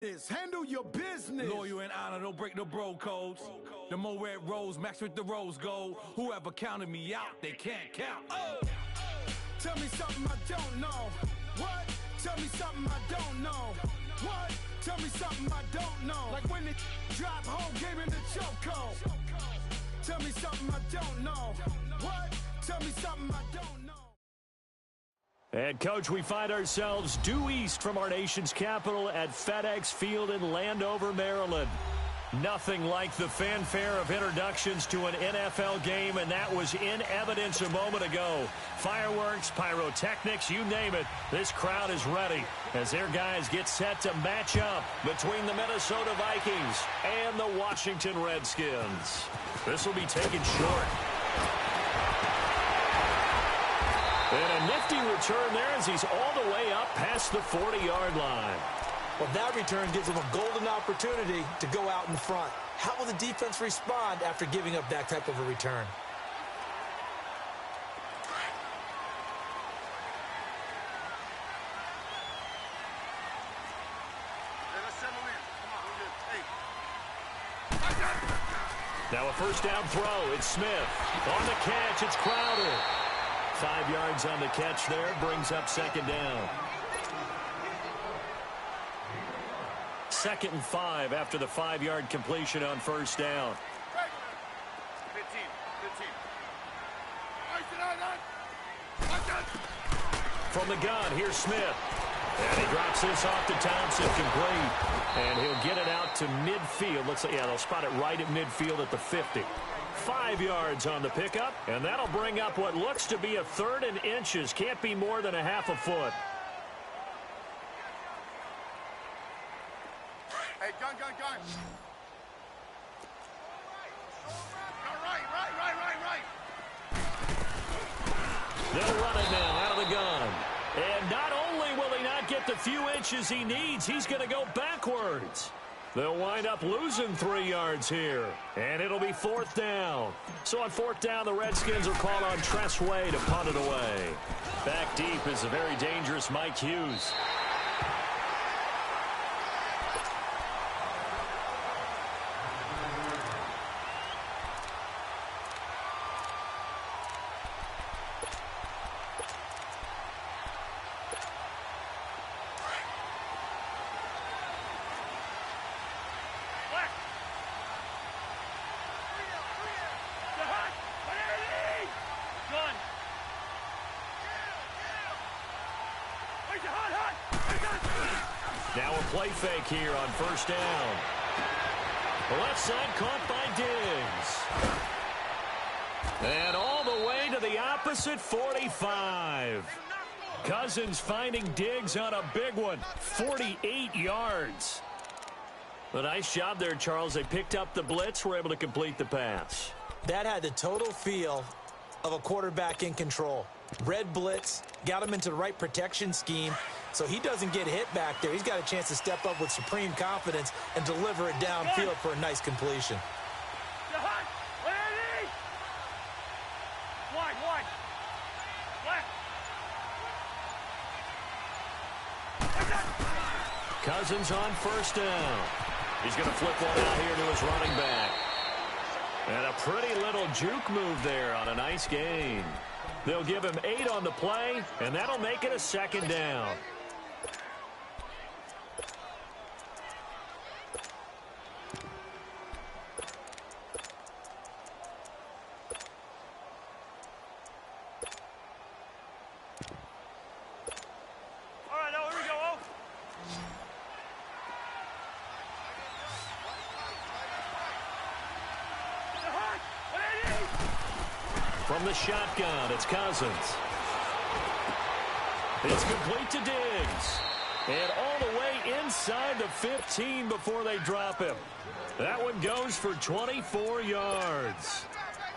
Handle your business. Loyal and honor, don't break the bro codes. The more red rose, max with the rose gold. Whoever counted me out, they can't count. Oh. Tell me something I don't know. What? Tell me something I don't know. What? Tell me something I don't know. Like when it drop whole game in the chokehold. Tell me something I don't know. What? Tell me something I don't know. And, Coach, we find ourselves due east from our nation's capital at FedEx Field in Landover, Maryland. Nothing like the fanfare of introductions to an NFL game, and that was in evidence a moment ago. Fireworks, pyrotechnics, you name it. This crowd is ready as their guys get set to match up between the Minnesota Vikings and the Washington Redskins. This will be taken short. And a nifty return there as he's all the way up past the 40-yard line. Well, that return gives him a golden opportunity to go out in front. How will the defense respond after giving up that type of a return? Now a first down throw. It's Smith. On the catch, it's Crowder. 5 yards on the catch there, brings up second down. 2nd and 5 after the 5-yard completion on first down. 15. From the gun, here's Smith. And he drops this off to Thompson, complete. And he'll get it out to midfield. Looks like, yeah, they'll spot it right at midfield at the 50. 5 yards on the pickup, and that'll bring up what looks to be a 3rd and inches. Can't be more than a half a foot. Hey, gun. Go right. They'll run it now out of the gun. And not only will he not get the few inches he needs, he's going to go backwards. They'll wind up losing 3 yards here, and it'll be 4th down. So on 4th down, the Redskins will call on Tress Way to punt it away. Back deep is the very dangerous Mike Hughes. Now a play fake here on first down. The left side caught by Diggs. And all the way to the opposite 45. Cousins finding Diggs on a big one. 48 yards. A nice job there, Charles. They picked up the blitz, were able to complete the pass. That had the total feel of a quarterback in control. Red blitz, got him into the right protection scheme, so he doesn't get hit back there. He's got a chance to step up with supreme confidence and deliver it downfield for a nice completion. Cousins on first down. He's going to flip one out here to his running back. And a pretty little juke move there on a nice gain. They'll give him 8 on the play, and that'll make it a 2nd down. All right, now here we go. From the shotgun, it's Cousins. It's complete to Diggs. And all the way inside the 15 before they drop him. That one goes for 24 yards.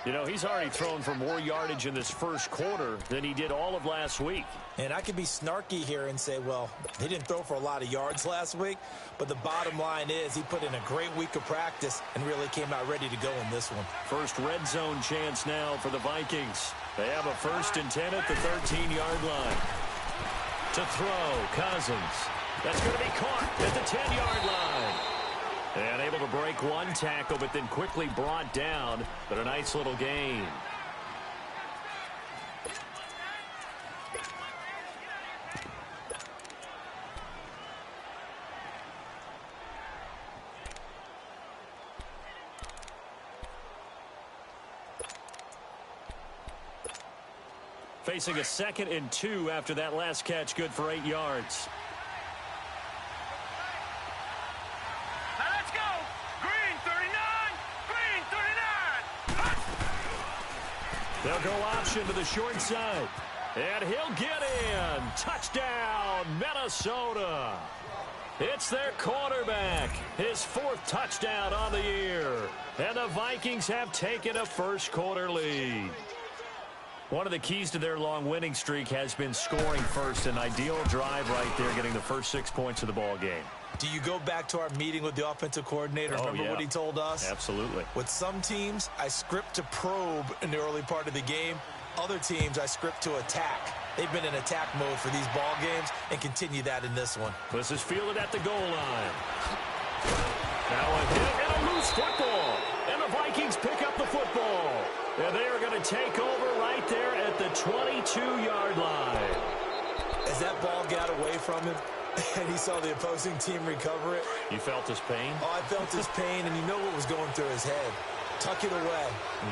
You know, he's already thrown for more yardage in this first quarter than he did all of last week. And I could be snarky here and say, well, he didn't throw for a lot of yards last week, but the bottom line is he put in a great week of practice and really came out ready to go in this one. First red zone chance now for the Vikings. They have a 1st and 10 at the 13-yard line. To throw, Cousins. That's going to be caught at the 10-yard line. And able to break one tackle, but then quickly brought down. But a nice little gain. Facing a 2nd and 2 after that last catch, good for 8 yards. Now let's go. Green 39. Green 39. They'll go option to the short side. And he'll get in. Touchdown, Minnesota. It's their quarterback. His 4th touchdown on the year. And the Vikings have taken a first-quarter lead. One of the keys to their long winning streak has been scoring first. An ideal drive right there, getting the first 6 points of the ball game. Do you go back to our meeting with the offensive coordinator? Remember what he told us? Absolutely. With some teams, I script to probe in the early part of the game. Other teams, I script to attack. They've been in attack mode for these ball games and continue that in this one. This is fielded at the goal line. Now a hit and a loose football. And the Vikings pick up the football. And they are going to take over right there at the 22-yard line. As that ball got away from him and he saw the opposing team recover it. You felt his pain? Oh, I felt his pain, and you know what was going through his head. Tuck it away.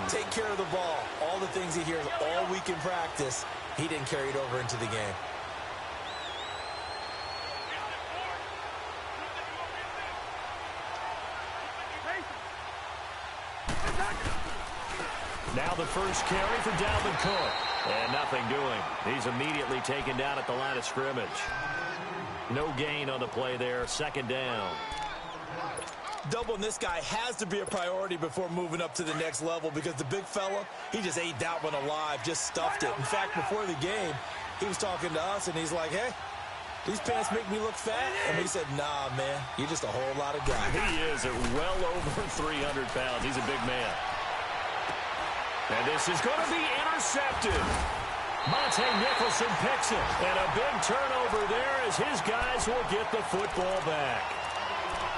Take care of the ball. All the things he hears all week in practice, he didn't carry it over into the game. Now the first carry for Dalvin Cook. And nothing doing. He's immediately taken down at the line of scrimmage. No gain on the play there. 2nd down. Doubling this guy has to be a priority before moving up to the next level, because the big fella, he just ate that one alive, just stuffed it. In fact, before the game, he was talking to us, and he's like, hey, these pants make me look fat. And we said, nah, man, you're just a whole lot of guy. He is at well over 300 pounds. He's a big man. And this is going to be intercepted. Monte Nicholson picks it. And a big turnover there as his guys will get the football back.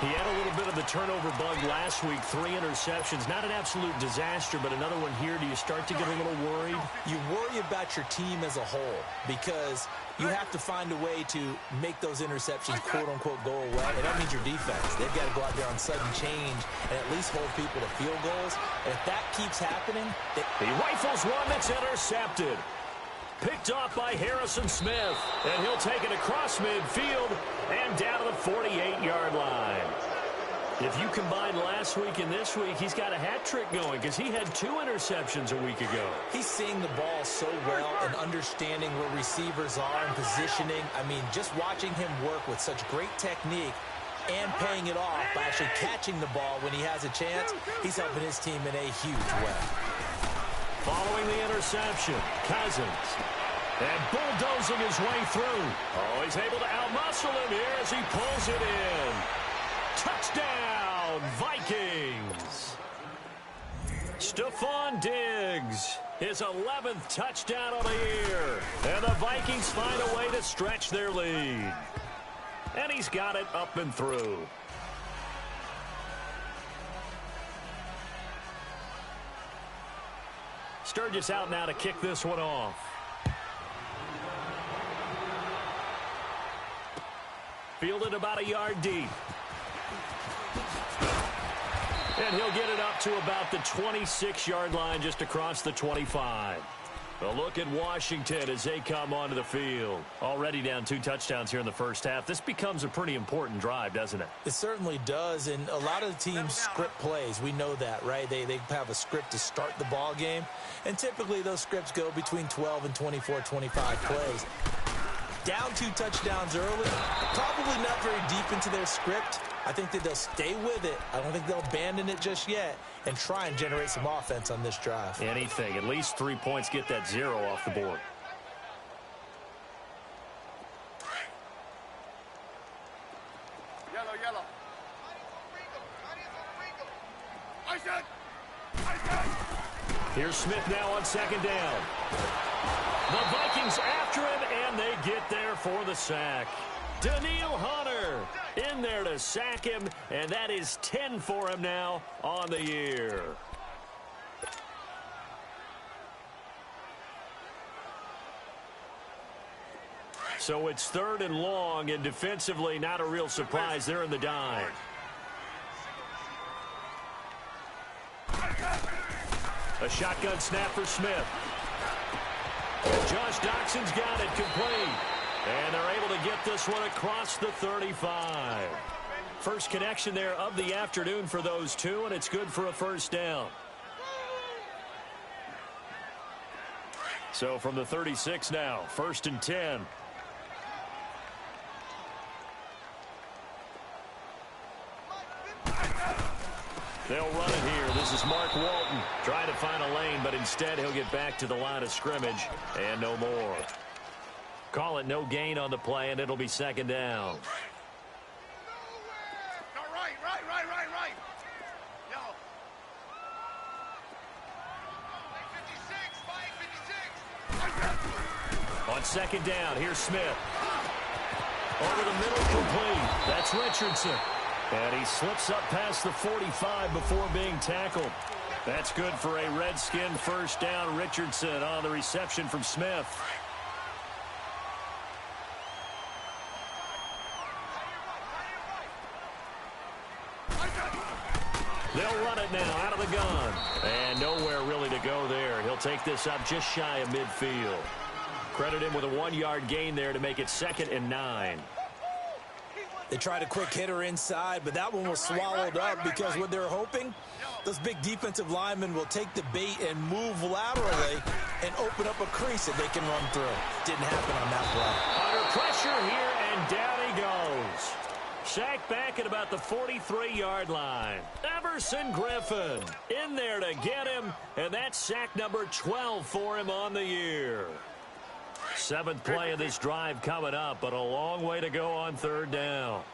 He had a little bit of the turnover bug last week. 3 interceptions. Not an absolute disaster, but another one here. Do you start to get a little worried? You worry about your team as a whole, because you have to find a way to make those interceptions, quote-unquote, go away. And that means your defense. They've got to go out there on sudden change and at least hold people to field goals. And if that keeps happening... He rifles one that's intercepted. Picked off by Harrison Smith. And he'll take it across midfield and down to the 48-yard line. If you combine last week and this week, he's got a hat trick going, because he had 2 interceptions a week ago. He's seeing the ball so well and understanding where receivers are and positioning. I mean, just watching him work with such great technique and paying it off by actually catching the ball when he has a chance, he's helping his team in a huge way. Following the interception, Cousins. And bulldozing his way through. Oh, he's able to outmuscle him here as he pulls it in. Touchdown, Vikings. Stephon Diggs, his 11th touchdown of the year. And the Vikings find a way to stretch their lead. And he's got it up and through. Sturgis out now to kick this one off. Fielded about a yard deep. And he'll get it up to about the 26-yard line, just across the 25. A look at Washington as they come onto the field. Already down 2 touchdowns here in the first half. This becomes a pretty important drive, doesn't it? It certainly does, and a lot of the teams script plays. We know that, right? They have a script to start the ball game, and typically those scripts go between 12 and 24, 25 plays. Down 2 touchdowns early, probably not very deep into their script. I think that they'll stay with it. I don't think they'll abandon it just yet and try and generate some offense on this drive. Anything. At least 3 points, get that 0 off the board. Yellow, yellow. Here's Smith now on 2nd down. The Vikings after him, and they get there for the sack. Daniil Hunter in there to sack him, and that is 10 for him now on the year. So it's 3rd and long, and defensively not a real surprise. They're in the dime. A shotgun snap for Smith. Josh Doxson's got it complete. And they're able to get this one across the 35. First connection there of the afternoon for those two, and it's good for a first down. So from the 36 now, 1st and 10. They'll run it here. This is Mark Walton trying to find a lane, but instead he'll get back to the line of scrimmage and no more. Call it no gain on the play, and it'll be 2nd down. Right. Yo. 556. On 2nd down, here's Smith. Over the middle, complete. That's Richardson. And he slips up past the 45 before being tackled. That's good for a Redskin first down. Richardson on the reception from Smith. They'll run it now out of the gun. And nowhere really to go there. He'll take this up just shy of midfield. Credit him with a 1-yard gain there to make it 2nd and 9. They tried a quick hitter inside, but that one was swallowed up because what they're hoping, those big defensive linemen will take the bait and move laterally and open up a crease that they can run through. Didn't happen on that play. Under pressure here, and down he goes. Sacked back at about the 43-yard line. Everson Griffin in there to get him, and that's sack number 12 for him on the year. 7th play of this drive coming up, but a long way to go on 3rd down.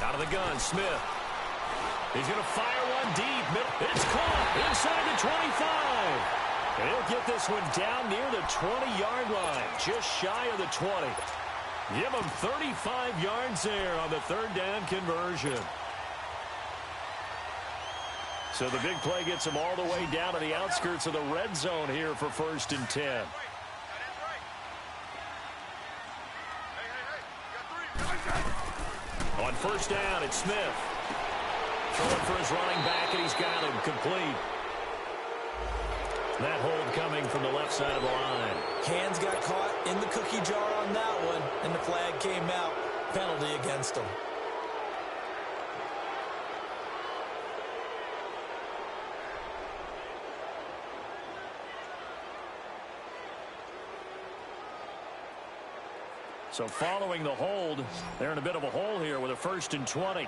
Out of the gun, Smith. He's going to fire one deep. It's caught inside the 25. And he'll get this one down near the 20-yard line, just shy of the 20. Give him 35 yards there on the 3rd down conversion. So the big play gets him all the way down to the outskirts of the red zone here for 1st and 10. On 1st down, it's Smith. Throwing for his running back, and he's got him complete. That hold coming from the left side of the line. Hands got caught in the cookie jar on that one, and the flag came out. Penalty against him. So following the hold, they're in a bit of a hole here with a 1st and 20.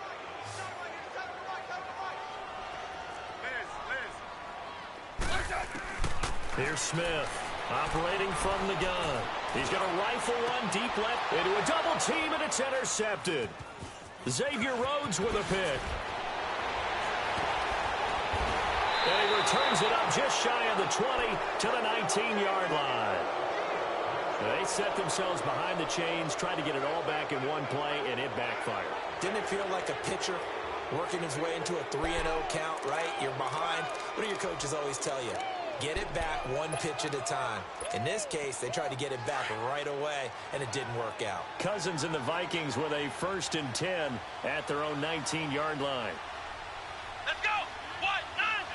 Here's Smith operating from the gun. He's going to rifle one deep left into a double team, and it's intercepted. Xavier Rhodes with a pick. And he returns it up just shy of the 20 to the 19-yard line. They set themselves behind the chains, tried to get it all back in one play, and it backfired. Didn't it feel like a pitcher working his way into a 3-0 count, right? You're behind. What do your coaches always tell you? Get it back one pitch at a time. In this case, they tried to get it back right away, and it didn't work out. Cousins and the Vikings with a 1st and 10 at their own 19-yard line. Let's go! What? 90!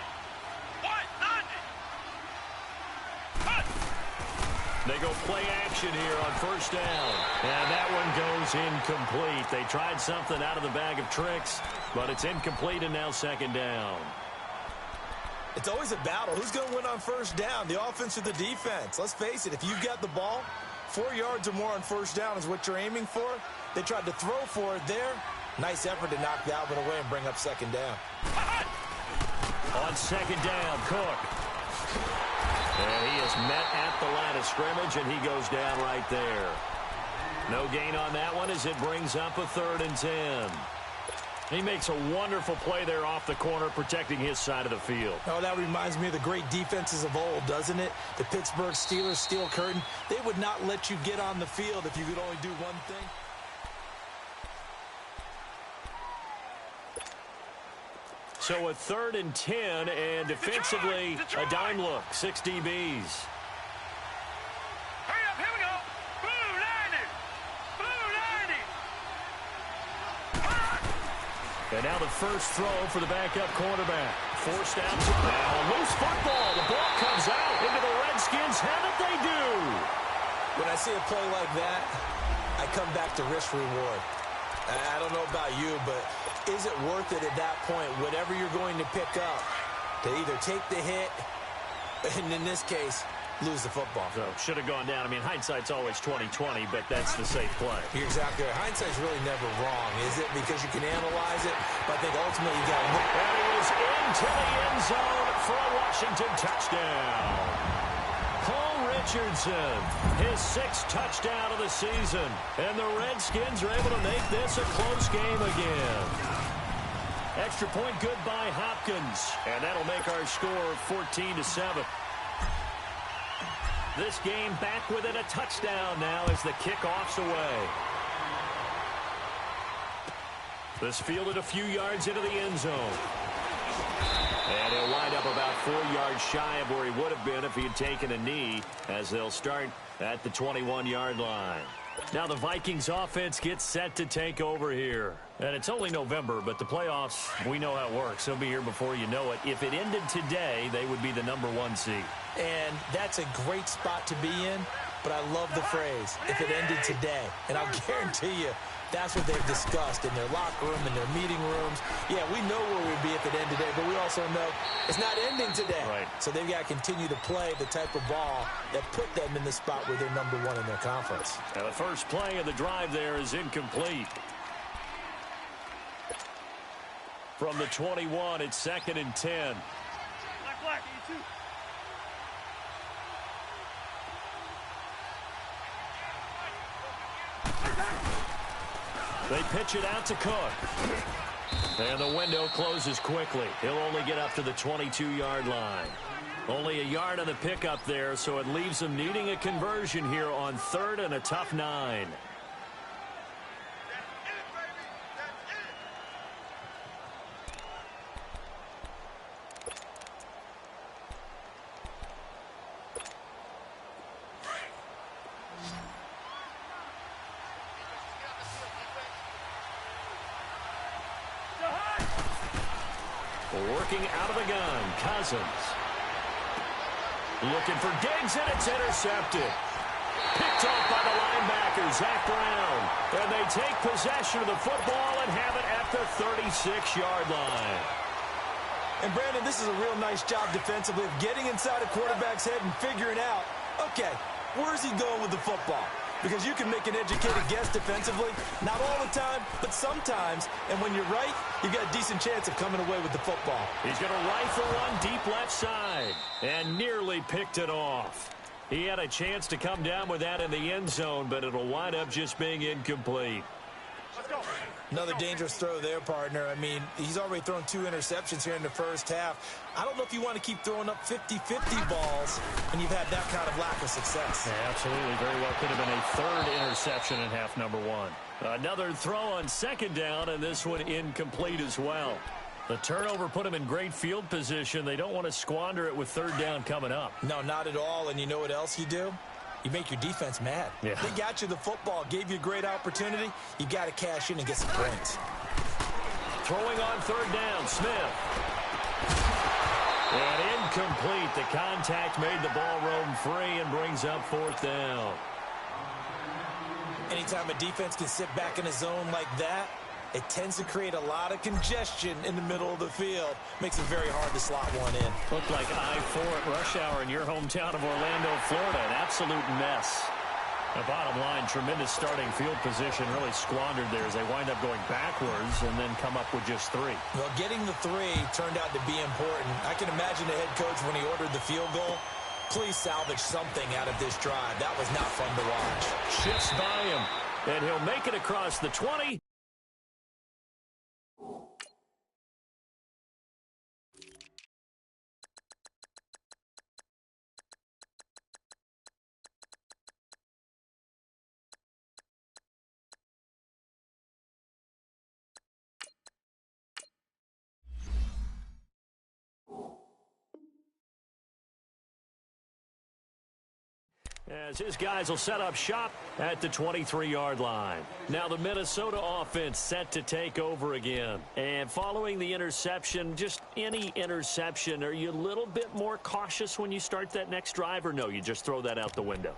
They go play action here on 1st down. And that one goes incomplete. They tried something out of the bag of tricks, but it's incomplete, and now 2nd down. It's always a battle. Who's going to win on 1st down, the offense or the defense? Let's face it, if you've got the ball, 4 yards or more on 1st down is what you're aiming for. They tried to throw for it there. Nice effort to knock that one away and bring up 2nd down. On 2nd down, Cook. And he is met at the line of scrimmage, and he goes down right there. No gain on that one as it brings up a 3rd and 10. He makes a wonderful play there off the corner, protecting his side of the field. Oh, that reminds me of the great defenses of old, doesn't it? The Pittsburgh Steelers steel curtain. They would not let you get on the field if you could only do one thing. So a 3rd and 10, and defensively, a dime look, 6 DBs. Hurry up, here we go. Blue 90. Blue 90. And now the first throw for the backup quarterback. Forced out. Now loose football. The ball comes out into the Redskins. How did they do? When I see a play like that, I come back to risk reward. I don't know about you, but is it worth it at that point, whatever you're going to pick up, to either take the hit, and in this case, lose the football? So should have gone down. I mean, hindsight's always 20/20, but that's the safe play. You're exactly right. Hindsight's really never wrong, is it? Because you can analyze it, but I think ultimately you got to look. And he was into the end zone for a Washington touchdown. Paul Richardson, his 6th touchdown of the season. And the Redskins are able to make this a close game again. Extra point good by Hopkins. And that'll make our score 14-7. This game back within a touchdown now as the kickoff's away. This fielded a few yards into the end zone. And he'll wind up about 4 yards shy of where he would have been if he had taken a knee, as they'll start at the 21-yard line. Now the Vikings offense gets set to take over here. And it's only November, but the playoffs, we know how it works. They'll be here before you know it. If it ended today, they would be the #1 seed. And that's a great spot to be in, but I love the phrase, if it ended today. And I'll guarantee you, that's what they've discussed in their locker room, in their meeting rooms. Yeah, we know where we'd be if it ended today, but we also know it's not ending today. Right. So they've got to continue to play the type of ball that put them in the spot where they're #1 in their conference. Now the first play of the drive there is incomplete. From the 21, it's 2nd and 10. Black, you too. They pitch it out to Cook. And the window closes quickly. He'll only get up to the 22-yard line. Only a yard on the pickup there, so it leaves them needing a conversion here on 3rd and a tough 9. Working out of the gun, Cousins. Looking for Diggs, and it's intercepted. Picked off by the linebacker, Zach Brown. And they take possession of the football and have it at the 36-yard line. And, Brandon, this is a real nice job defensively of getting inside a quarterback's head and figuring out, okay, where's he going with the football? Because you can make an educated guess defensively, not all the time, but sometimes. And when you're right, you've got a decent chance of coming away with the football. He's going to rifle one deep left side and nearly picked it off. He had a chance to come down with that in the end zone, but it'll wind up just being incomplete. Another dangerous throw there, partner. I mean, he's already thrown 2 interceptions here in the first half. I don't know if you want to keep throwing up 50-50 balls when you've had that kind of lack of success. Yeah, absolutely. Very well could have been a 3rd interception in half #1. Another throw on 2nd down, and this one incomplete as well. The turnover put him in great field position. They don't want to squander it with 3rd down coming up. No, not at all. And you know what else you do? You make your defense mad. Yeah. They got you the football, gave you a great opportunity. You got to cash in and get some points. Throwing on 3rd down, Smith. And incomplete. The contact made the ball roam free and brings up 4th down. Anytime a defense can sit back in a zone like that, it tends to create a lot of congestion in the middle of the field. Makes it very hard to slot one in. Looked like I-4 at rush hour in your hometown of Orlando, Florida. An absolute mess. The bottom line, tremendous starting field position, really squandered there as they wind up going backwards and then come up with just 3. Well, getting the 3 turned out to be important. I can imagine the head coach when he ordered the field goal. Please salvage something out of this drive. That was not fun to watch. Shifts by him, and he'll make it across the 20. As his guys will set up shop at the 23-yard line. Now the Minnesota offense set to take over again. And following the interception, just any interception, are you a little bit more cautious when you start that next drive, or no, you just throw that out the window?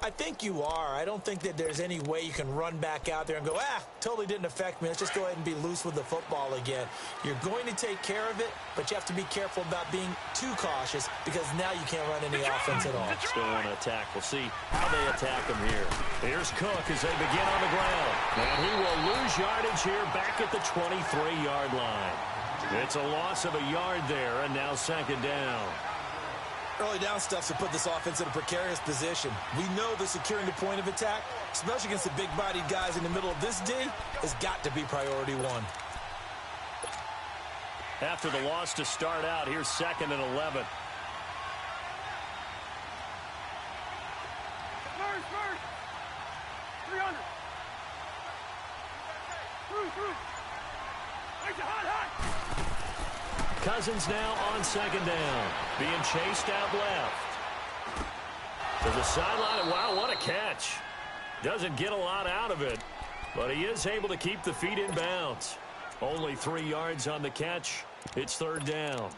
I think you are. I don't think that there's any way you can run back out there and go, totally didn't affect me. Let's just go ahead and be loose with the football again. You're going to take care of it, but you have to be careful about being too cautious because now you can't run any offense at all. Still want to attack. We'll see how they attack him here. Here's Cook as they begin on the ground. And he will lose yardage here back at the 23-yard line. It's a loss of a yard there, and now second down. Early down stuff to put this offense in a precarious position. We know that securing the point of attack, especially against the big-bodied guys in the middle of this D, has got to be priority one. After the loss to start out, here's 2nd and 11. First. 300. Through. Make it hot. Cousins now on second down, being chased out left. To the sideline, wow, what a catch. Doesn't get a lot out of it, but he is able to keep the feet in bounds. Only 3 yards on the catch. It's third down.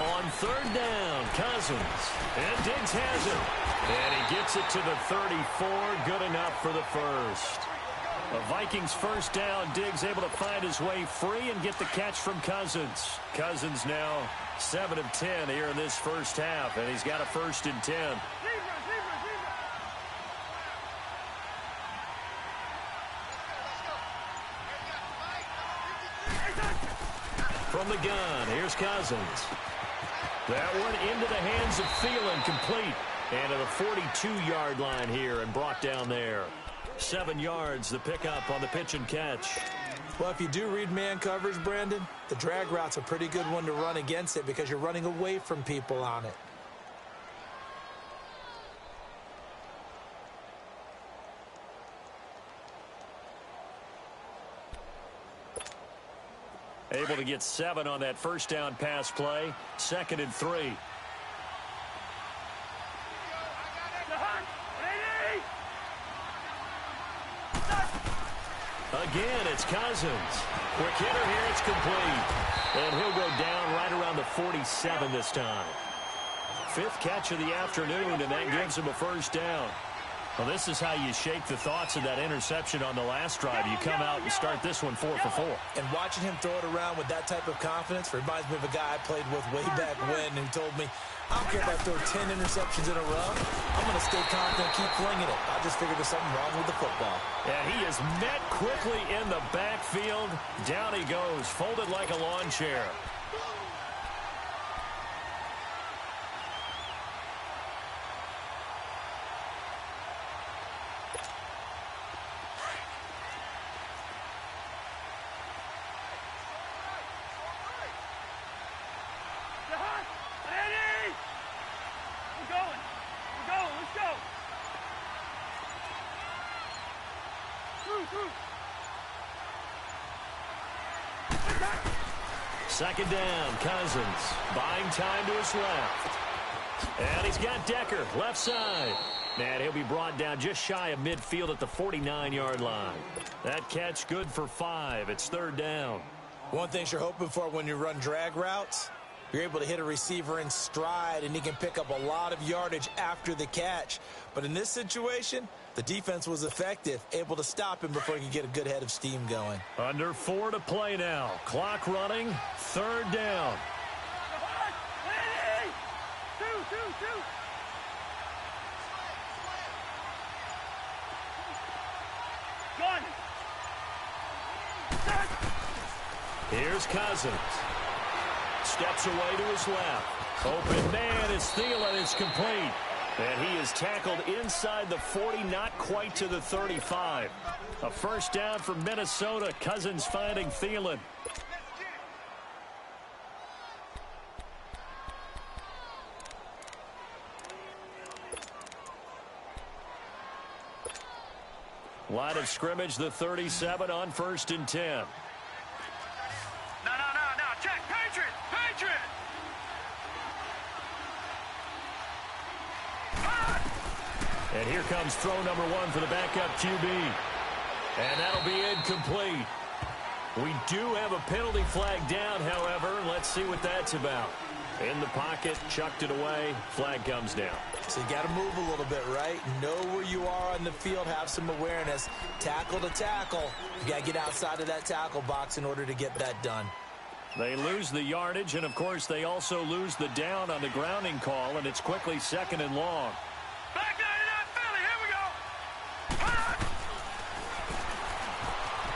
On third down, Cousins. And Diggs has it. And he gets it to the 34. Good enough for the first. A Vikings first down. Diggs able to find his way free and get the catch from Cousins. Cousins now 7 of 10 here in this first half. And he's got a 1st and 10. From the gun, here's Cousins. That one into the hands of Thielen, complete. And to the 42-yard line here and brought down there. 7 yards, the pickup on the pitch and catch. Well, if you do read man coverage, Brandon, the drag route's a pretty good one to run against it because you're running away from people on it. Able to get 7 on that first down pass play. 2nd and 3. Again, it's Cousins. Quick hitter here, it's complete. And he'll go down right around the 47 this time. 5th catch of the afternoon, and that gives him a first down. Well, this is how you shake the thoughts of that interception on the last drive. You come out and start this one 4 for 4. And watching him throw it around with that type of confidence reminds me of a guy I played with way back when who told me, I don't care if I throw 10 interceptions in a row. I'm going to stay confident and keep flinging it. I just figured there's something wrong with the football. And he is met quickly in the backfield. Down he goes, folded like a lawn chair. Second down, Cousins buying time to his left. And he's got Decker, left side. And he'll be brought down just shy of midfield at the 49-yard line. That catch good for 5. It's third down. One thing you're hoping for when you run drag routes, you're able to hit a receiver in stride, and he can pick up a lot of yardage after the catch. But in this situation, The defense was effective, able to stop him before he could get a good head of steam going. Under 4 to play now. Clock running. 3rd down. Here's Cousins. Steps away to his left. Open man is Thielen. It's complete. And he is tackled inside the 40, not quite to the 35. A first down for Minnesota. Cousins finding Thielen. Line of scrimmage, the 37 on 1st and 10. No. Check. Patriot. And here comes throw number 1 for the backup QB. And that'll be incomplete. We do have a penalty flag down, however. Let's see what that's about. In the pocket, chucked it away. Flag comes down. So you got to move a little bit, right? Know where you are on the field. Have some awareness. Tackle to tackle. You got to get outside of that tackle box in order to get that done. They lose the yardage, and, of course, they also lose the down on the grounding call, and it's quickly 2nd and long. Back 99 Philly. Here we go.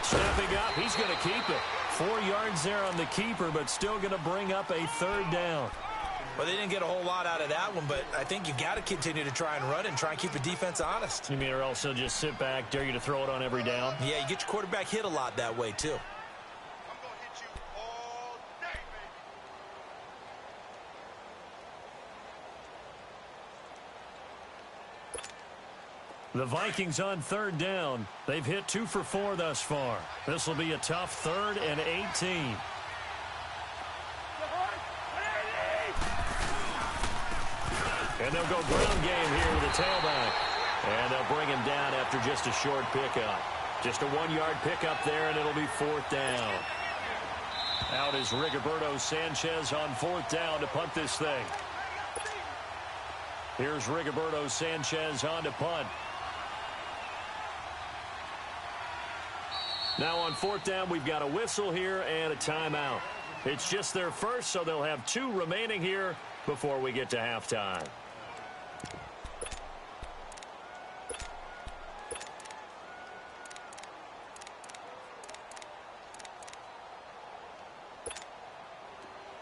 Stepping up, he's going to keep it. 4 yards there on the keeper, but still going to bring up a 3rd down. Well, they didn't get a whole lot out of that one, but I think you got to continue to try and run it and try and keep the defense honest. You mean or else they'll just sit back, dare you to throw it on every down? Yeah, you get your quarterback hit a lot that way, too. The Vikings on 3rd down. They've hit 2 for 4 thus far. This will be a tough 3rd and 18. And they'll go ground game here with the tailback. And they'll bring him down after just a short pickup. Just a 1-yard pickup there, and it'll be 4th down. Out is Rigoberto Sanchez on 4th down to punt this thing. Here's Rigoberto Sanchez on to punt. Now on 4th down, we've got a whistle here and a timeout. It's just their first, so they'll have 2 remaining here before we get to halftime.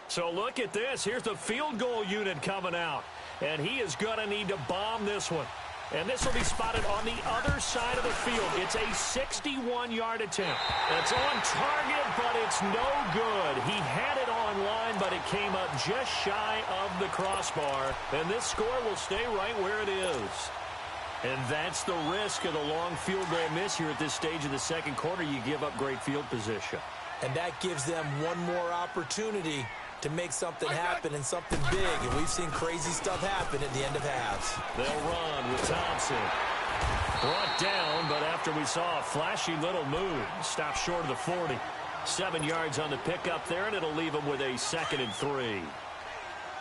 So look at this. Here's the field goal unit coming out. And he is going to need to bomb this one. And this will be spotted on the other side of the field. It's a 61-yard attempt. It's on target, but it's no good. He had it on line, but it came up just shy of the crossbar. And this score will stay right where it is. And that's the risk of the long field goal miss here at this stage of the 2nd quarter. You give up great field position. And that gives them one more opportunity to make something happen and something big. And we've seen crazy stuff happen at the end of halves. They'll run with Thompson. Brought down, but after we saw a flashy little move, stopped short of the 40. 7 yards on the pickup there, and it'll leave them with a 2nd and 3.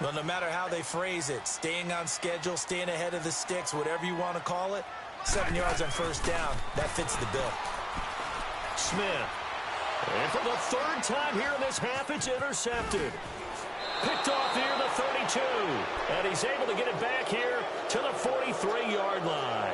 Well, no matter how they phrase it, staying on schedule, staying ahead of the sticks, whatever you want to call it, 7 yards on 1st down, that fits the bill. Smith. And for the 3rd time here in this half, it's intercepted. Picked off near the 32. And he's able to get it back here to the 43-yard line.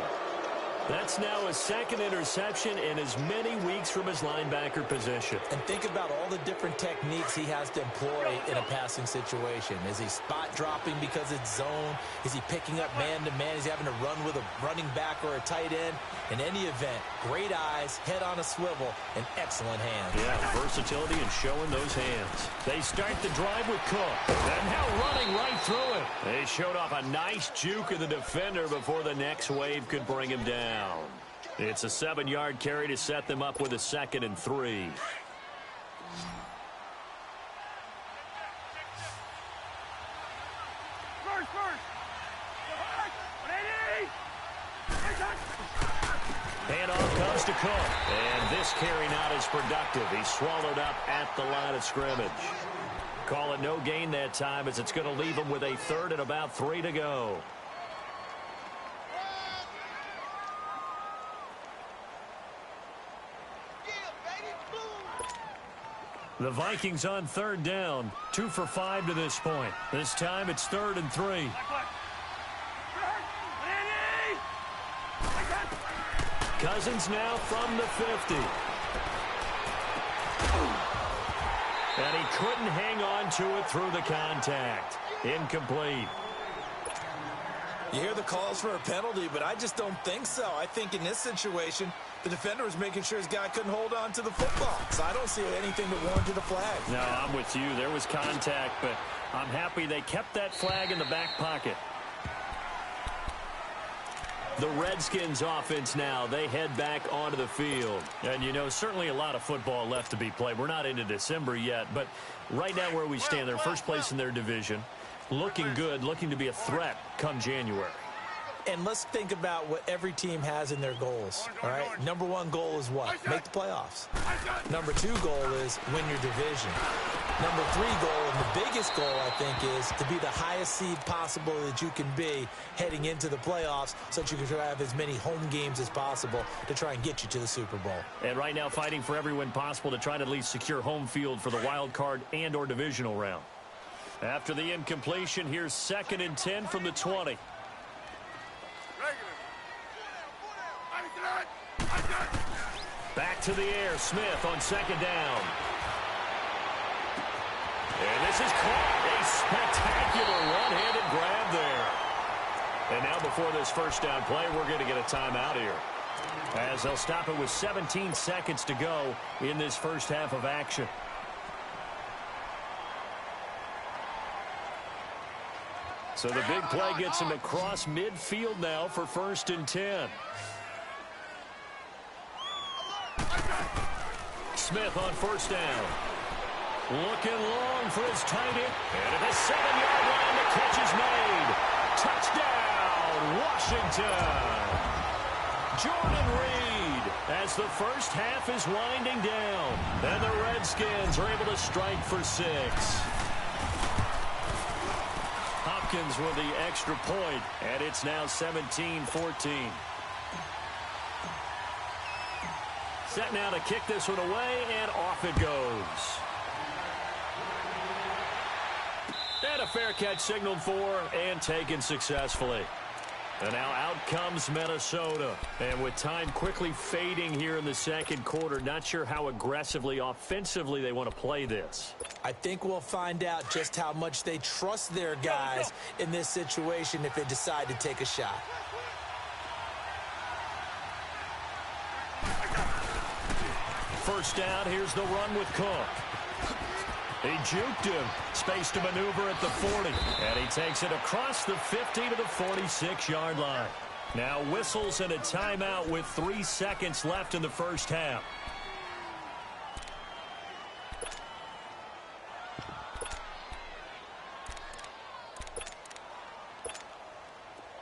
That's now his 2nd interception in as many weeks from his linebacker position. And think about all the different techniques he has to employ in a passing situation. Is he spot dropping because it's zone? Is he picking up man-to-man? Is he having to run with a running back or a tight end? In any event, great eyes, head on a swivel, and excellent hands. Yeah, versatility and showing those hands. They start the drive with Cook. And now running right through it. They showed off a nice juke of the defender before the next wave could bring him down. It's a 7-yard carry to set them up with a 2nd and 3. Handoff comes to Cook. And this carry not as productive. He's swallowed up at the line of scrimmage. Call it no gain that time as it's going to leave him with a 3rd and about 3 to go. The Vikings on third down, 2 for 5 to this point. This time it's 3rd and 3. Cousins now from the 50. And he couldn't hang on to it through the contact. Incomplete. You hear the calls for a penalty, but I just don't think so. I think in this situation, the defender was making sure his guy couldn't hold on to the football. So I don't see anything that warranted a flag. No, I'm with you. There was contact, but I'm happy they kept that flag in the back pocket. The Redskins offense now, they head back onto the field. And, you know, certainly a lot of football left to be played. We're not into December yet, but right now where we stand, they're first place in their division. Looking good, looking to be a threat come January. And let's think about what every team has in their goals, all right? Number 1 goal is what? Make the playoffs. Number 2 goal is win your division. Number 3 goal, and the biggest goal, I think, is to be the highest seed possible that you can be heading into the playoffs so that you can have as many home games as possible to try and get you to the Super Bowl. And right now fighting for every win possible to try to at least secure home field for the wild card and or divisional round. After the incompletion, here's 2nd and 10 from the 20. Back to the air. Smith on 2nd down. And this is caught. A spectacular one-handed grab there. And now before this first down play, we're going to get a timeout here, as they'll stop it with 17 seconds to go in this first half of action. So the big play gets him across midfield now for 1st and 10. Smith on 1st down. Looking long for his tight end. And at the 7-yard line, the catch is made. Touchdown, Washington. Jordan Reed, as the first half is winding down. And the Redskins are able to strike for 6. Hopkins with the extra point, and it's now 17-14. Set now to kick this one away, and off it goes. And a fair catch signaled for and taken successfully. And now out comes Minnesota. And with time quickly fading here in the second quarter, not sure how aggressively, offensively they want to play this. I think we'll find out just how much they trust their guys in this situation if they decide to take a shot. First down, here's the run with Cook. He juked him. Space to maneuver at the 40. And he takes it across the 50 to the 46-yard line. Now whistles and a timeout with 3 seconds left in the first half.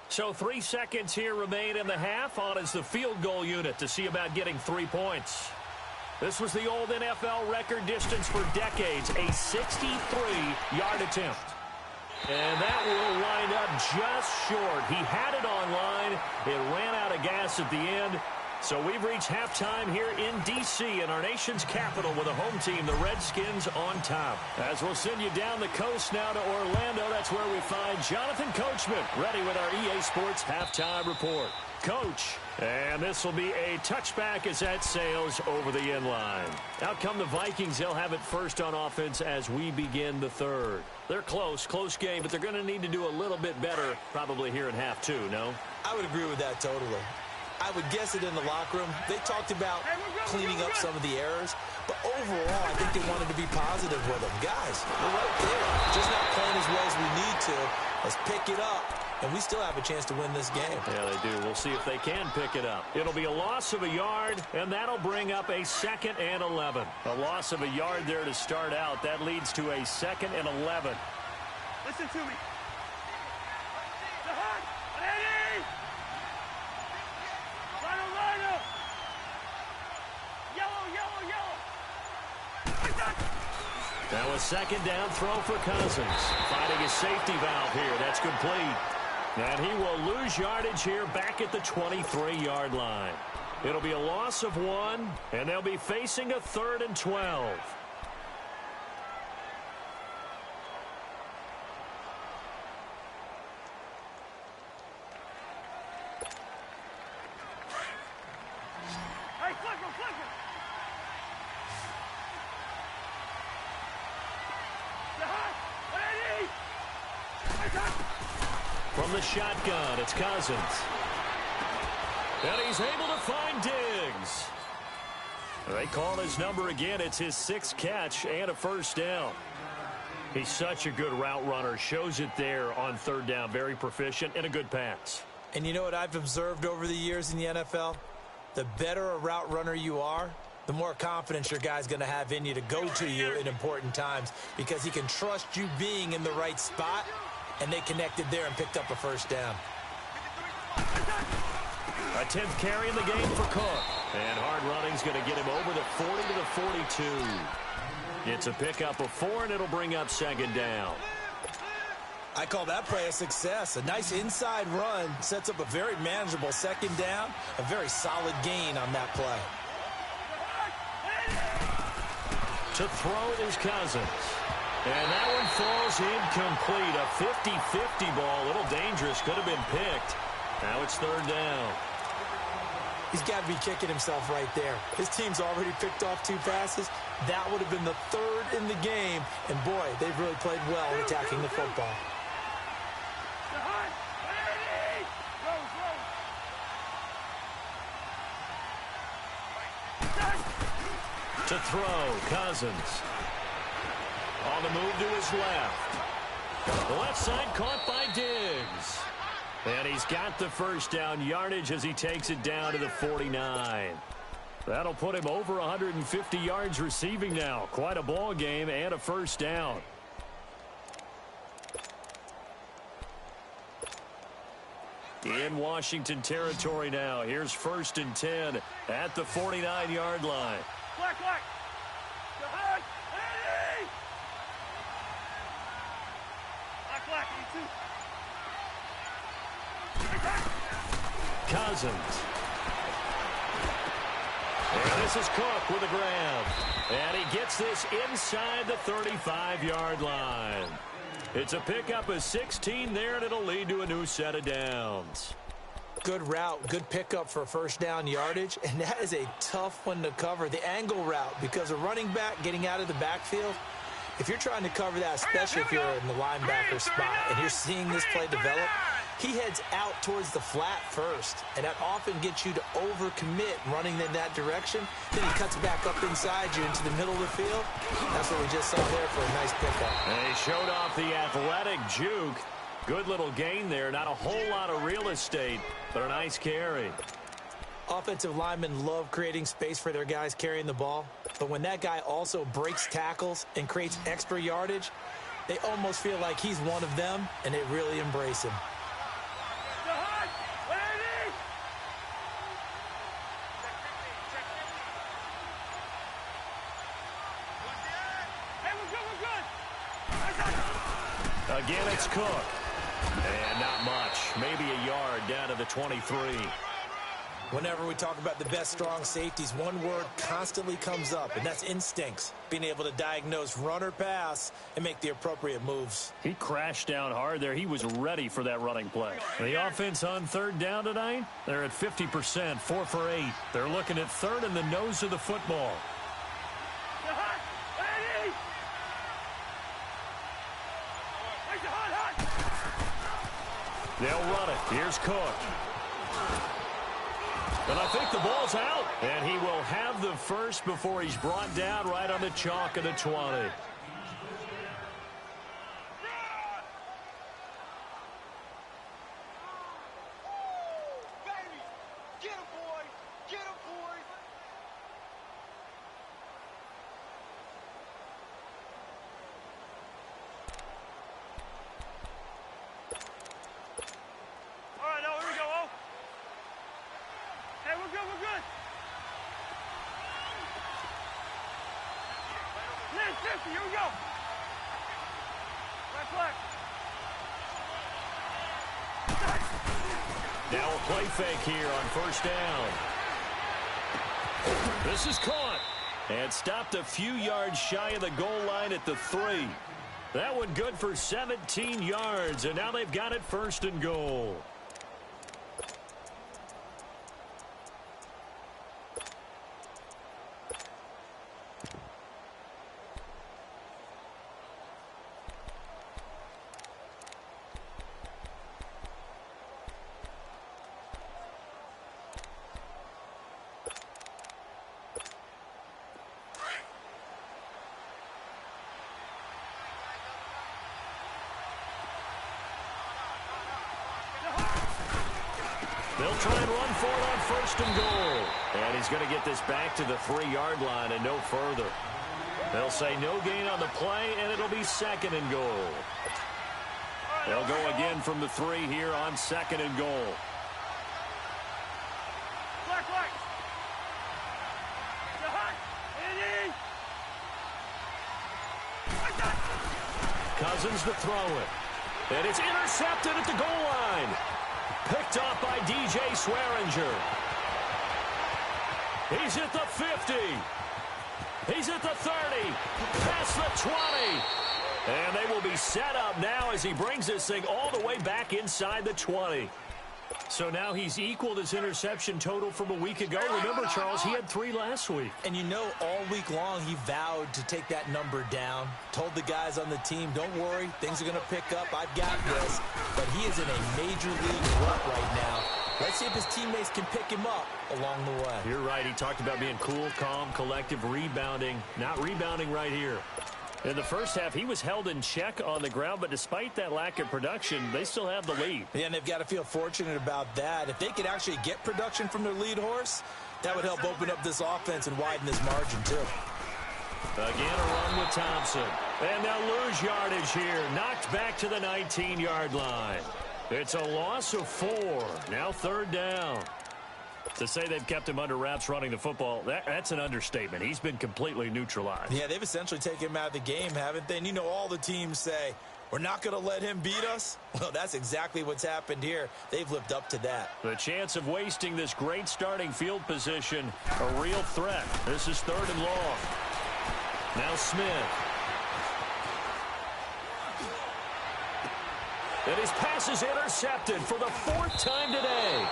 So 3 seconds here remain in the half. On is the field goal unit to see about getting 3 points. This was the old NFL record distance for decades, a 63-yard attempt. And that will wind up just short. He had it on line. It ran out of gas at the end. So we've reached halftime here in D.C. in our nation's capital with a home team, the Redskins, on top. As we'll send you down the coast now to Orlando, that's where we find Jonathan Coachman, ready with our EA Sports halftime report. Coach, and this will be a touchback as that sails over the end line. Out come the Vikings. They'll have it first on offense as we begin the third. They're close game, but they're going to need to do a little bit better probably here in half two, no? I would agree with that totally. I would guess it in the locker room. They talked about cleaning up some of the errors, but overall, I think they wanted to be positive with them. Guys, we're right there. Just not playing as well as we need to. Let's pick it up, and we still have a chance to win this game. Yeah, they do. We'll see if they can pick it up. It'll be a loss of a yard, and that'll bring up a 2nd and 11. A loss of a yard there to start out. That leads to a 2nd and 11. Listen to me. Now a 2nd down throw for Cousins. Finding a safety valve here. That's complete. And he will lose yardage here back at the 23-yard line. It'll be a loss of 1, and they'll be facing a 3rd and 12. From the shotgun, it's Cousins. And he's able to find Diggs. They call his number again. It's his 6th catch and a first down. He's such a good route runner. Shows it there on 3rd down. Very proficient and a good pass. And you know what I've observed over the years in the NFL? The better a route runner you are, the more confidence your guy's going to have in you to go to you in important times because he can trust you being in the right spot, and they connected there and picked up a first down. A 10th carry in the game for Cook. And hard running's going to get him over the 40 to the 42. It's a pickup of 4, and it'll bring up 2nd down. I call that play a success. A nice inside run sets up a very manageable 2nd down. A very solid gain on that play. To throw is Cousins. And that one falls incomplete. A 50-50 ball. A little dangerous. Could have been picked. Now it's 3rd down. He's got to be kicking himself right there. His team's already picked off 2 passes. That would have been the 3rd in the game. And, boy, they've really played well in attacking the football. To throw, Cousins. On the move to his left. The left side caught by Diggs. And he's got the first down yardage as he takes it down to the 49. That'll put him over 150 yards receiving now. Quite a ball game and a first down. In Washington territory now. Here's 1st and 10 at the 49-yard line. Black. Behind. Eddie. Black. You too. Cousins. And this is Cook with a grab. And he gets this inside the 35-yard line. It's a pickup of 16 there, and it'll lead to a new set of downs. Good route, good pickup for first down yardage, and that is a tough one to cover. The angle route, because a running back getting out of the backfield, if you're trying to cover that, especially if you're in the linebacker spot and you're seeing this play develop, he heads out towards the flat first, and that often gets you to overcommit running in that direction. Then he cuts back up inside you into the middle of the field. That's what we just saw there for a nice pickup. And he showed off the athletic juke. Good little gain there. Not a whole lot of real estate, but a nice carry. Offensive linemen love creating space for their guys carrying the ball, but when that guy also breaks tackles and creates extra yardage, they almost feel like he's one of them, and they really embrace him. Again, it's Cook. And not much. Maybe a yard down to the 23. Whenever we talk about the best strong safeties, one word constantly comes up, and that's instincts. Being able to diagnose run or pass and make the appropriate moves. He crashed down hard there. He was ready for that running play. The offense on 3rd down tonight, they're at 50%, 4 for 8. They're looking at 3rd in the nose of the football. They'll run it. Here's Cook. And I think the ball's out. And he will have the first before he's brought down right on the chalk of the 20. Here we go. Right flag. Now a play fake here on 1st down. This is caught and stopped a few yards shy of the goal line at the 3. That one good for 17 yards, and now they've got it 1st and goal. They'll try and run for it on 1st and goal. And he's going to get this back to the 3-yard line and no further. They'll say no gain on the play, and it'll be 2nd and goal. They'll go again from the 3 here on 2nd and goal. Cousins to throw it. And it's intercepted at the goal line. Picked off by DJ Swearinger. He's at the 50. He's at the 30. Past the 20. And they will be set up now as he brings this thing all the way back inside the 20. So now he's equaled his interception total from a week ago. Remember, Charles, he had 3 last week. And you know, all week long he vowed to take that number down. Told the guys on the team, don't worry, things are going to pick up. I've got this. But he is in a major league rut right now. Let's see if his teammates can pick him up along the way. You're right. He talked about being cool, calm, collective, rebounding. Not rebounding right here. In the first half, he was held in check on the ground, but despite that lack of production, they still have the lead. Yeah, and they've got to feel fortunate about that. If they could actually get production from their lead horse, that would help open up this offense and widen this margin, too. Again, a run with Thompson. And they'll lose yardage here. Knocked back to the 19-yard line. It's a loss of 4. Now 3rd down. To say they've kept him under wraps running the football, that's an understatement. He's been completely neutralized. Yeah, they've essentially taken him out of the game, haven't they? And you know, all the teams say, we're not going to let him beat us. Well, that's exactly what's happened here. They've lived up to that. The chance of wasting this great starting field position, a real threat. This is 3rd and long. Now Smith. And his pass is intercepted for the 4th time today.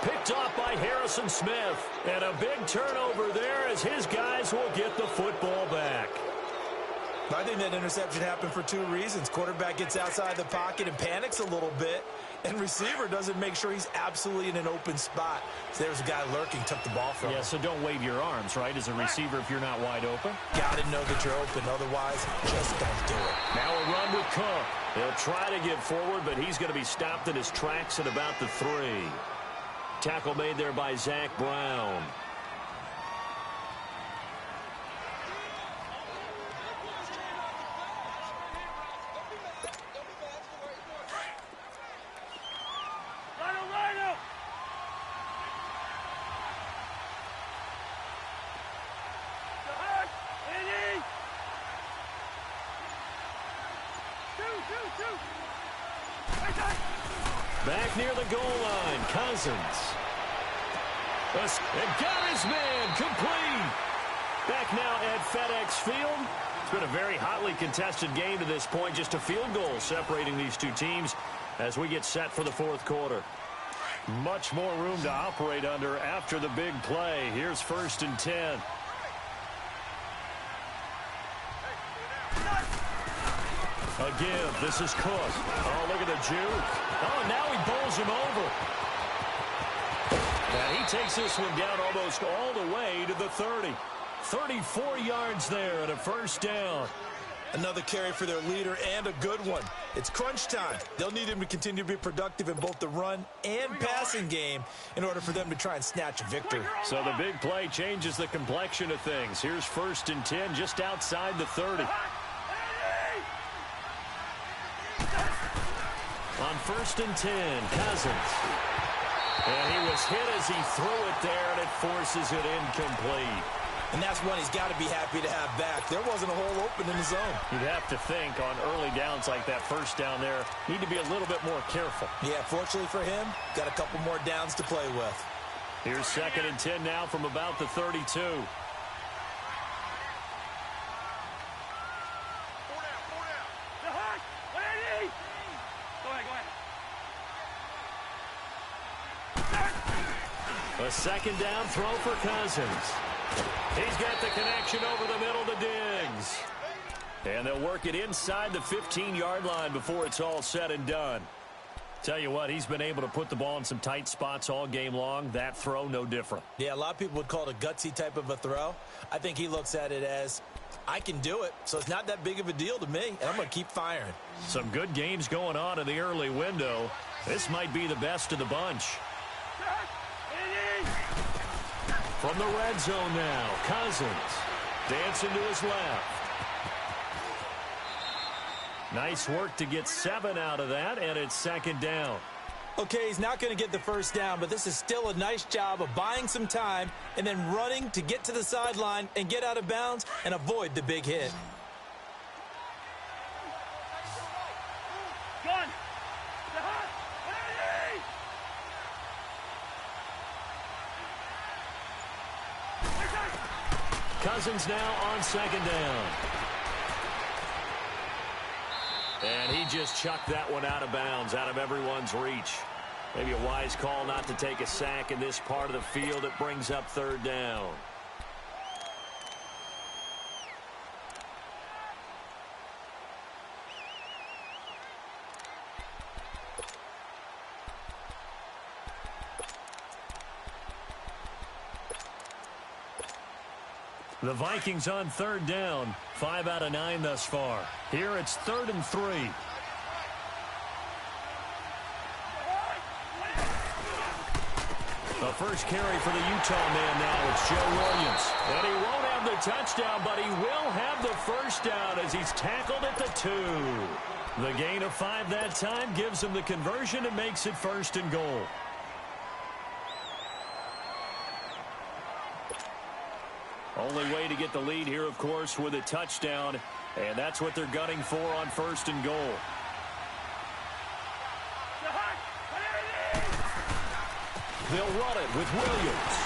Picked off by Harrison Smith. And a big turnover there as his guys will get the football back. I think that interception happened for 2 reasons. Quarterback gets outside the pocket and panics a little bit. And receiver doesn't make sure he's absolutely in an open spot. So there's a guy lurking, took the ball from him. Yeah, so don't wave your arms, right, as a receiver if you're not wide open. Got to know that you're open. Otherwise, just don't do it. Now a run with Cook. He'll try to get forward, but he's going to be stopped in his tracks at about the 3. Tackle made there by Zach Brown. Back near the goal line, Cousins. And got his man complete. Back now at FedEx Field. It's been a very hotly contested game to this point. Just a field goal separating these two teams as we get set for the 4th quarter. Much more room to operate under after the big play. Here's 1st and 10. A give. This is Cook. Oh, look at the juke. Oh, now he bowls him over. And he takes this one down almost all the way to the 30. 34 yards there and a 1st down. Another carry for their leader and a good one. It's crunch time. They'll need him to continue to be productive in both the run and passing game in order for them to try and snatch a victory. So the big play changes the complexion of things. Here's 1st and 10 just outside the 30. On 1st and 10, Cousins. And he was hit as he threw it there, and it forces it incomplete. And that's one he's got to be happy to have back. There wasn't a hole open in the zone. You'd have to think on early downs like that 1st down there, need to be a little bit more careful. Yeah, fortunately for him, got a couple more downs to play with. Here's 2nd and 10 now from about the 32. A 2nd down throw for Cousins. He's got the connection over the middle to Diggs. And they'll work it inside the 15-yard line before it's all said and done. Tell you what, he's been able to put the ball in some tight spots all game long. That throw, no different. Yeah, a lot of people would call it a gutsy type of a throw. I think he looks at it as, I can do it, so it's not that big of a deal to me, and I'm going to keep firing. Some good games going on in the early window. This might be the best of the bunch. From the red zone now, Cousins dancing to his left. Nice work to get 7 out of that, and it's second down. Okay, he's not going to get the first down, but this is still a nice job of buying some time and then running to get to the sideline and get out of bounds and avoid the big hit. Cousins now on second down. And he just chucked that one out of bounds, out of everyone's reach. Maybe a wise call not to take a sack in this part of the field. It brings up third down. The Vikings on third down, 5 out of 9 thus far. Here it's 3rd and 3. The first carry for the Utah man now, it's Joe Williams. And he won't have the touchdown, but he will have the first down as he's tackled at the 2. The gain of 5 that time gives him the conversion and makes it 1st and goal. Only way to get the lead here, of course, with a touchdown, and that's what they're gunning for on 1st and goal. They'll run it with Williams.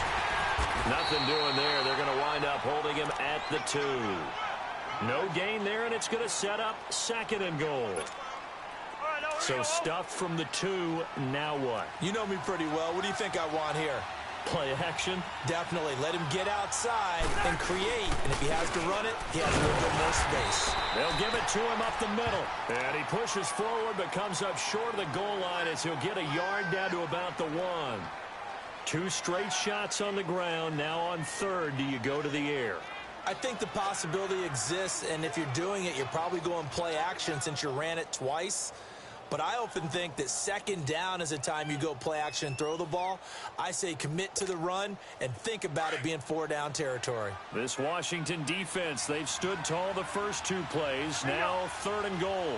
Nothing doing there. They're going to wind up holding him at the 2. No gain there, and it's going to set up 2nd and goal. So stuffed from the 2, now what? You know me pretty well. What do you think I want here? Play action? Definitely. Let him get outside and create. And if he has to run it, he has a little bit more space. They'll give it to him up the middle. And he pushes forward but comes up short of the goal line as he'll get a yard down to about the 1. 2 straight shots on the ground. Now on 3rd, do you go to the air? I think the possibility exists, and if you're doing it, you're probably going play action since you ran it twice. But I often think that 2nd down is a time you go play action and throw the ball. I say commit to the run and think about it being 4-down territory. This Washington defense, they've stood tall the first 2 plays. Now 3rd and goal.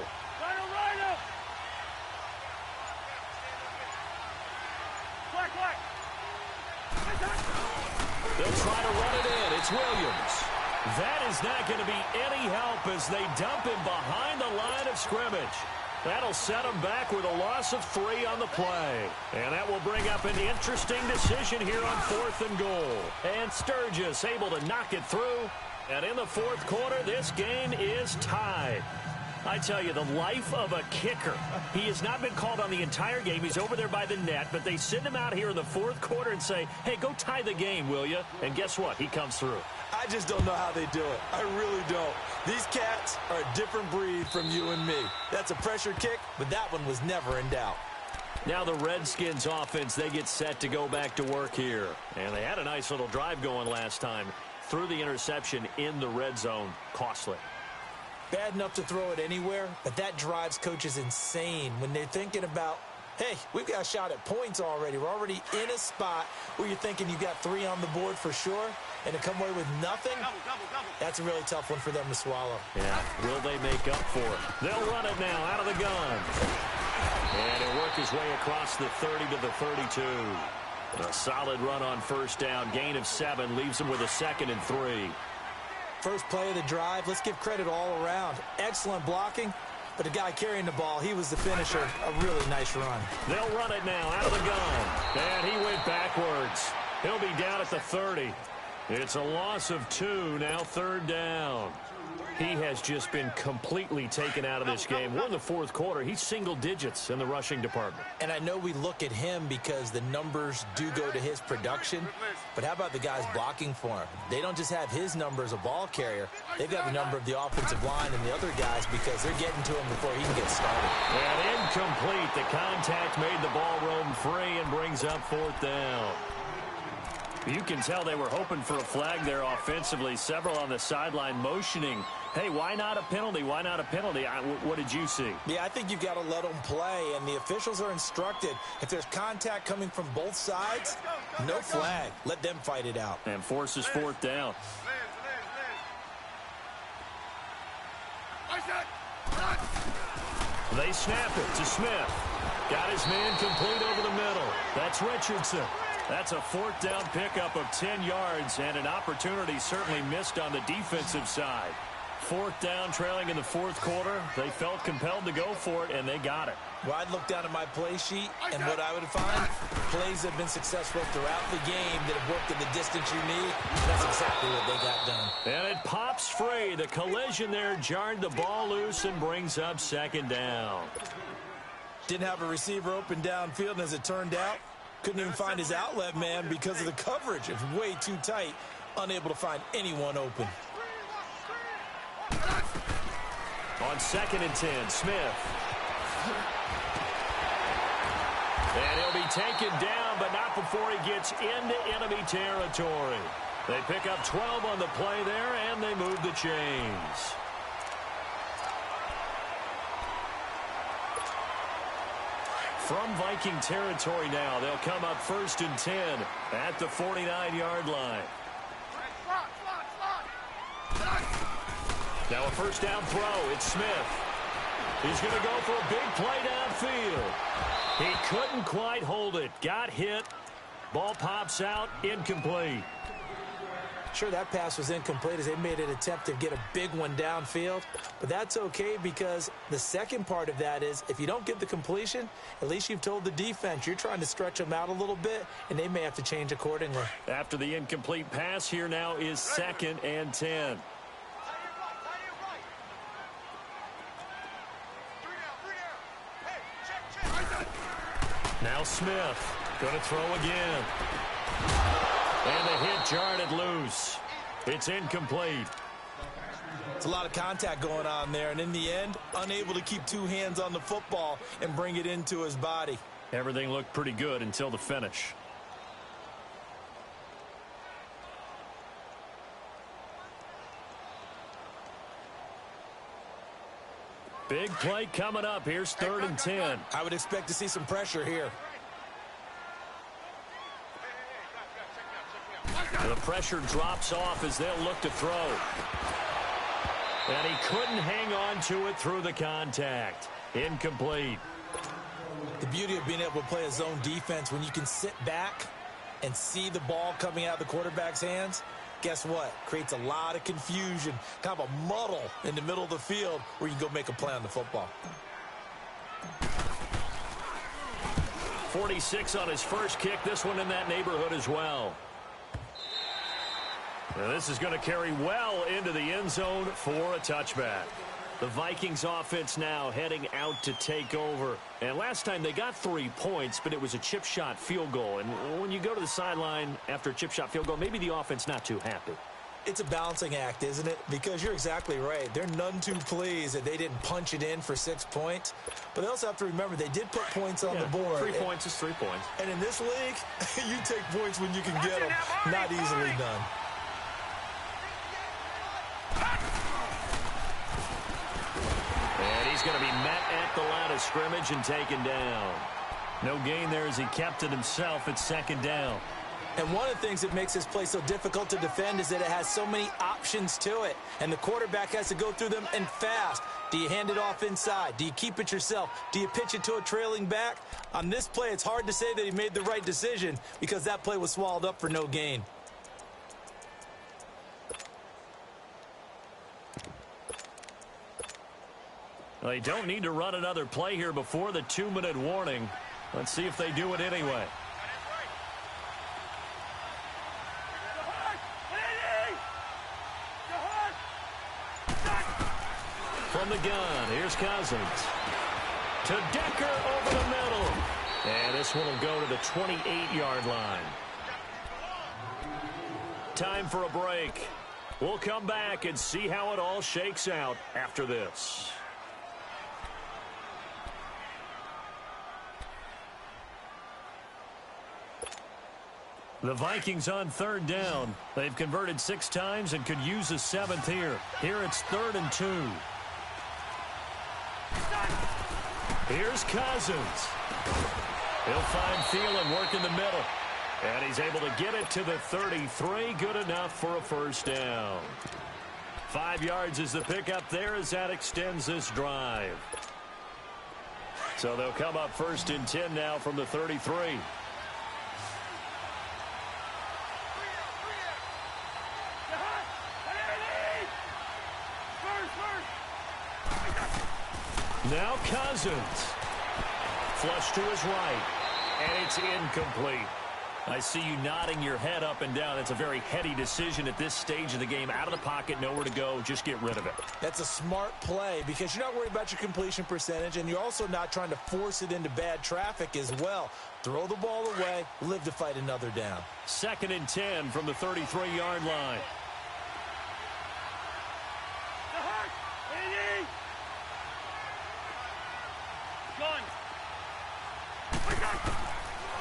They'll try to run it in. It's Williams. That is not going to be any help as they dump him behind the line of scrimmage. That'll set him back with a loss of 3 on the play. And that will bring up an interesting decision here on 4th and goal. And Sturgis able to knock it through. And in the 4th quarter, this game is tied. I tell you, the life of a kicker. He has not been called on the entire game. He's over there by the net, but they send him out here in the 4th quarter and say, hey, go tie the game, will you? And guess what? He comes through. I just don't know how they do it. I really don't. These cats are a different breed from you and me. That's a pressure kick, but that one was never in doubt. Now the Redskins offense, they get set to go back to work here. And they had a nice little drive going last time. Threw the interception in the red zone. Costly. Bad enough to throw it anywhere, but that drives coaches insane when they're thinking about, hey, we've got a shot at points already. We're already in a spot where you're thinking you got 3 on the board for sure, and to come away with nothing, that's a really tough one for them to swallow. Yeah, will they make up for it? They'll run it now out of the gun. And he'll work his way across the 30 to the 32. A solid run on 1st down. Gain of 7 leaves him with a 2nd and 3. First play of the drive, let's give credit all around. Excellent blocking, but the guy carrying the ball, he was the finisher. A really nice run. They'll run it now out of the gun. And he went backwards. He'll be down at the 30. It's a loss of 2, now 3rd down. He has just been completely taken out of this game. We're in the 4th quarter. He's single digits in the rushing department. And I know we look at him because the numbers do go to his production, but how about the guys blocking for him? They don't just have his number as a ball carrier. They've got the number of the offensive line and the other guys because they're getting to him before he can get started. And incomplete. The contact made the ball roam free and brings up 4th down. You can tell they were hoping for a flag there offensively. Several on the sideline motioning, hey, why not a penalty? Why not a penalty? What did you see? Yeah, I think you've got to let them play, and the officials are instructed. If there's contact coming from both sides, no flag. Let them fight it out. And forces fourth down. They snap it to Smith. Got his man complete over the middle. That's Richardson. That's a fourth down pickup of 10 yards and an opportunity certainly missed on the defensive side. Fourth down, trailing in the fourth quarter. They felt compelled to go for it, and they got it. Well, I'd look down at my play sheet, and what I would find, plays have been successful throughout the game that have worked in the distance you need. That's exactly what they got done. And it pops free. The collision there jarred the ball loose and brings up second down. Didn't have a receiver open downfield, and as it turned out, couldn't even find his outlet man because of the coverage. It was way too tight, unable to find anyone open. On 2nd and 10, Smith. And he'll be taken down, but not before he gets into enemy territory. They pick up 12 on the play there, and they move the chains. From Viking territory now, they'll come up 1st and 10 at the 49-yard line. Now a first down throw. It's Smith. He's going to go for a big play downfield. He couldn't quite hold it. Got hit. Ball pops out. Incomplete. Sure, that pass was incomplete as they made an attempt to get a big one downfield. But that's okay because the second part of that is if you don't get the completion, at least you've told the defense you're trying to stretch them out a little bit, and they may have to change accordingly. After the incomplete pass, here now is 2nd and 10. Now Smith going to throw again. And the hit jarred it loose. It's incomplete. It's a lot of contact going on there, and in the end, unable to keep two hands on the football and bring it into his body. Everything looked pretty good until the finish. Big play coming up. Here's 3rd and 10. I would expect to see some pressure here. The pressure drops off as they'll look to throw. And he couldn't hang on to it through the contact. Incomplete. The beauty of being able to play a zone defense when you can sit back and see the ball coming out of the quarterback's hands, guess what? Creates a lot of confusion, kind of a muddle in the middle of the field where you can go make a play on the football. 46 on his first kick. This one in that neighborhood as well. Now this is going to carry well into the end zone for a touchback. The Vikings offense now heading out to take over. And last time they got 3 points, but it was a chip shot field goal. And when you go to the sideline after a chip shot field goal, maybe the offense not too happy. It's a balancing act, isn't it? Because you're exactly right. They're none too pleased that they didn't punch it in for 6 points. But they also have to remember they did put points on the board. 3 points is 3 points. And in this league, you take points when you can get them. Not easily done. And he's going to be met at the line of scrimmage and taken down. No gain there as he kept it himself at 2nd down. And one of the things that makes this play so difficult to defend is that it has so many options to it. And the quarterback has to go through them and fast. Do you hand it off inside? Do you keep it yourself? Do you pitch it to a trailing back? On this play, it's hard to say that he made the right decision because that play was swallowed up for no gain. Well, they don't need to run another play here before the 2-minute warning. Let's see if they do it anyway. From the gun, here's Cousins. To Decker over the middle. And this one will go to the 28-yard line. Time for a break. We'll come back and see how it all shakes out after this. The Vikings on third down. They've converted 6 times and could use a 7th here. Here it's 3rd and 2. Here's Cousins. He'll find Thielen work in the middle. And he's able to get it to the 33. Good enough for a first down. 5 yards is the pickup there as that extends this drive. So they'll come up 1st and 10 now from the 33. Now Cousins. Flush to his right. And it's incomplete. I see you nodding your head up and down. That's a very heady decision at this stage of the game. Out of the pocket, nowhere to go. Just get rid of it. That's a smart play because you're not worried about your completion percentage, and you're also not trying to force it into bad traffic as well. Throw the ball away, live to fight another down. 2nd and 10 from the 33-yard line.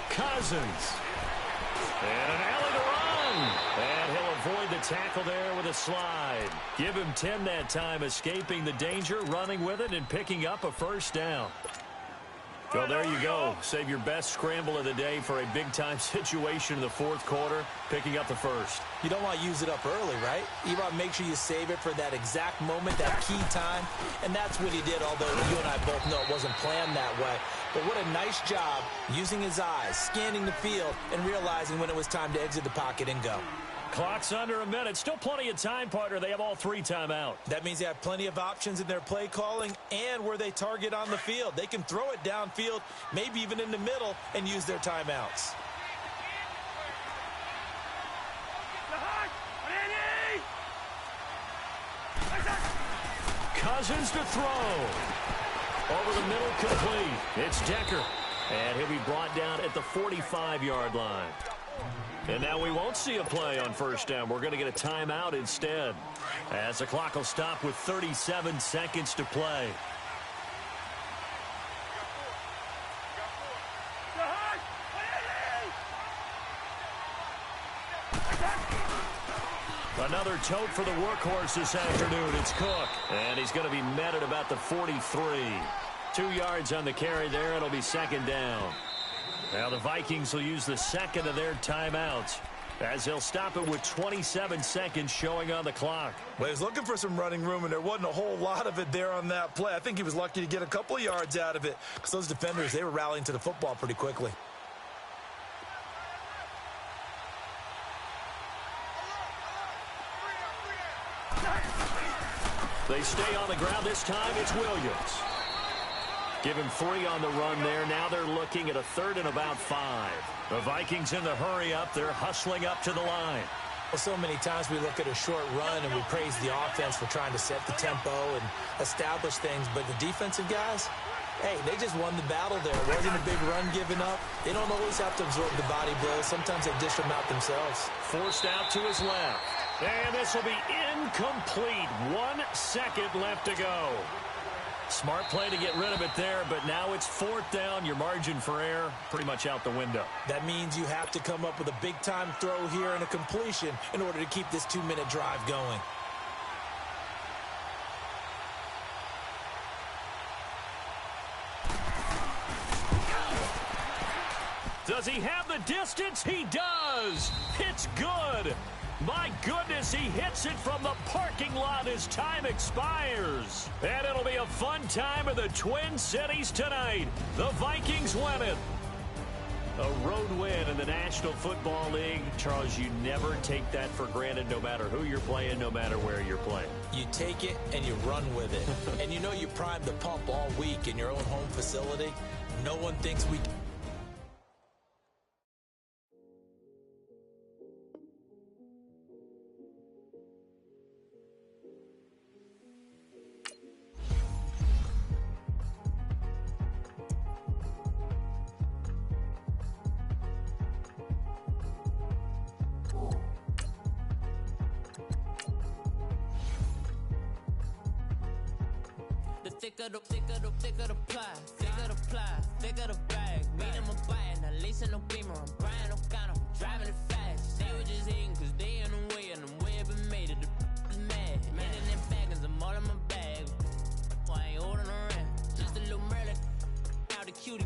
Cousins. And an alley to run. And he'll avoid the tackle there with a slide. Give him 10 that time, escaping the danger, running with it, and picking up a first down. Well, there you go. Save your best scramble of the day for a big-time situation in the 4th quarter, picking up the first. You don't want to use it up early, right? You want to make sure you save it for that exact moment, that key time. And that's what he did, although you and I both know it wasn't planned that way. But what a nice job using his eyes, scanning the field, and realizing when it was time to exit the pocket and go. Clock's under a minute. Still plenty of time, partner. They have all 3 timeouts. That means they have plenty of options in their play calling and where they target on the field. They can throw it downfield, maybe even in the middle, and use their timeouts. Cousins to throw. Over the middle, complete. It's Decker. And he'll be brought down at the 45-yard line. And now we won't see a play on first down. We're going to get a timeout instead, as the clock will stop with 37 seconds to play. Another tote for the workhorse this afternoon. It's Cook. And he's going to be met at about the 43. 2 yards on the carry there. It'll be 2nd down. Now the Vikings will use the 2nd of their timeouts, as they'll stop it with 27 seconds showing on the clock. Well, he was looking for some running room, and there wasn't a whole lot of it there on that play. I think he was lucky to get a couple of yards out of it, because those defenders, they were rallying to the football pretty quickly. They stay on the ground this time. It's Williams. Give him 3 on the run there. Now they're looking at a 3rd and about 5. The Vikings in the hurry up. They're hustling up to the line. Well, so many times we look at a short run and we praise the offense for trying to set the tempo and establish things. But the defensive guys, hey, they just won the battle there. It wasn't a big run given up. They don't always have to absorb the body blows. Sometimes they dish them out themselves. Forced out to his left. And this will be incomplete. 1 second left to go. Smart play to get rid of it there, but now it's 4th down. Your margin for error pretty much out the window. That means you have to come up with a big-time throw here and a completion in order to keep this 2-minute drive going. Does he have the distance? He does. It's good. My goodness, he hits it from the parking lot as time expires. And it'll be a fun time in the Twin Cities tonight. The Vikings win it. A road win in the National Football League. Charles, you never take that for granted, no matter who you're playing, no matter where you're playing. You take it and you run with it. And you know you primed the pump all week in your own home facility. No one thinks we... Thicker the ply, thicker the bag. Meet him a buying, a lease and no beamer. I'm Brian O'Connell, driving it fast. the cutie.